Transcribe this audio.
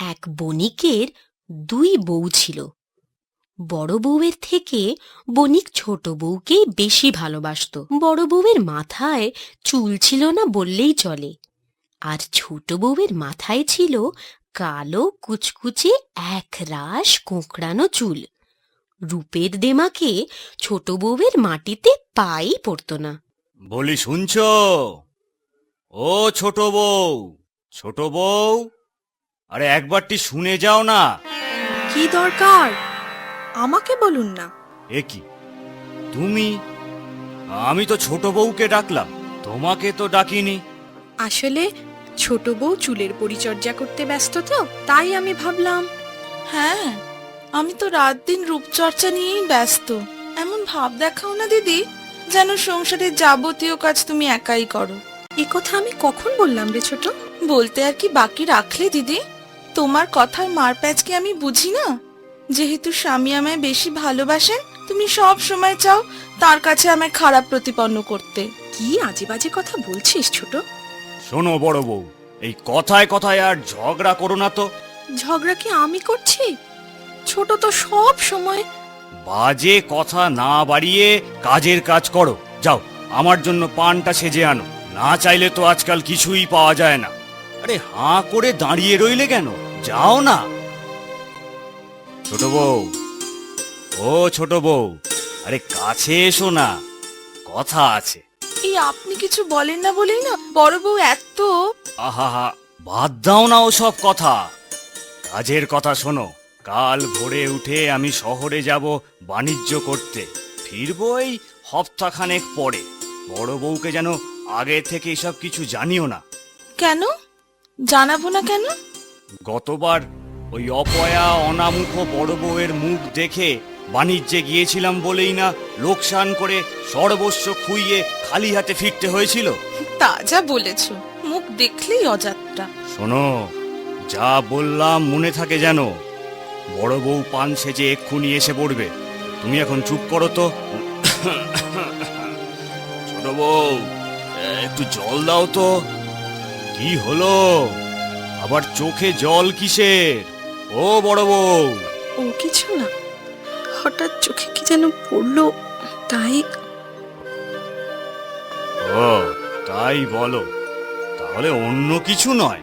এক বণিকের দুই বউ ছিল। বড় বউয়ের থেকে বণিক ছোট বউকে বেশি ভালোবাসত। বড় বউয়ের মাথায় চুল ছিল না বললেই চলে, আর ছোট বউয়ের মাথায় ছিল কালো কুচকুচে একরাশ কোঁকড়ানো চুল। রূপের দেমাকে ছোট বউয়ের মাটিতে পাই পড়ত না। বলি শুনছো? ও ছোট বউ, ছোট বউ, আরে একবারটি শুনে যাও না। কি দরকার? আমাকে বলুন না। এ কি তুমি? আমি তো ছোট বউকে ডাকলাম, তোমাকে তো ডাকিনি। আসলে ছোট বউ চুলের পরিচর্যা করতে ব্যস্ত, তো তাই আমি ভাবলাম। হ্যাঁ, আমি তো রাত দিন রূপচর্চা নিয়েই ব্যস্ত। এমন ভাব দেখাও না দিদি, যেন সংসারের যাবতীয় কাজ তুমি একাই করো। এ কথা আমি কখন বললাম রে ছোট? বলতে আর কি বাকি রাখলে দিদি? তোমার কথার মারপ্যাচ কি আমি বুঝি না? যেহেতু স্বামী আমায় বেশি ভালোবাসেন, তুমি সব সময় চাও তার কাছে আমায় খারাপ প্রতিপন্ন করতে। কি আজে বাজে কথা বলছিস ছোট? শোনো বড় বউ, এই কথায় কথায় আর ঝগড়া করো না তো। ঝগড়া কি আমি করছি? ছোট তো সব সময়। বাজে কথা না বাড়িয়ে কাজের কাজ করো। যাও, আমার জন্য পানটা সেজে আনো। না চাইলে তো আজকাল কিছুই পাওয়া যায় না। আরে হাঁ করে দাঁড়িয়ে রইলে কেন? যাও না। ছোট বউ, ও ছোট বউ, আরে কাছে এসো না, কথা আছে। এই আপনি কিছু বলেন না বলেই না বড় বউ এত। আহা, বাদ দাও না ওসব কথা। কাজের কথা শোনো। কাল ভোরে উঠে আমি শহরে যাব বাণিজ্য করতে। ফিরবো এই হপ্তাখানেক পরে। বড় বউকে যেন আগে থেকে এসব কিছু জানিও না। কেন জানাবো না কেন? গতবার ওই অপয়া অনামুখ বড় বউয়ের মুখ দেখে বাণিজ্যে গিয়েছিলাম বলেই না লোকসান করে সর্বস্ব খুইয়ে খালি হাতে ফিরতে হয়েছিল। তা যা বলেছ, মুখ দেখলেই অযাত্রা। শোনো, যা বললাম মনে থাকে যেন। বড় বউ পান সেজে এক্ষুনি এসে পড়বে। তুমি এখন চুপ করো তো। ছোট বউ, একটু জল দাও তো। কি হলো? আবার চোখে জল কিসের? ও বড় বউ। ও কিছু না, হঠাৎ চোখে কি যেন পড়লো, তাই। ও তাই বলো? তাহলে অন্য কিছু নয়?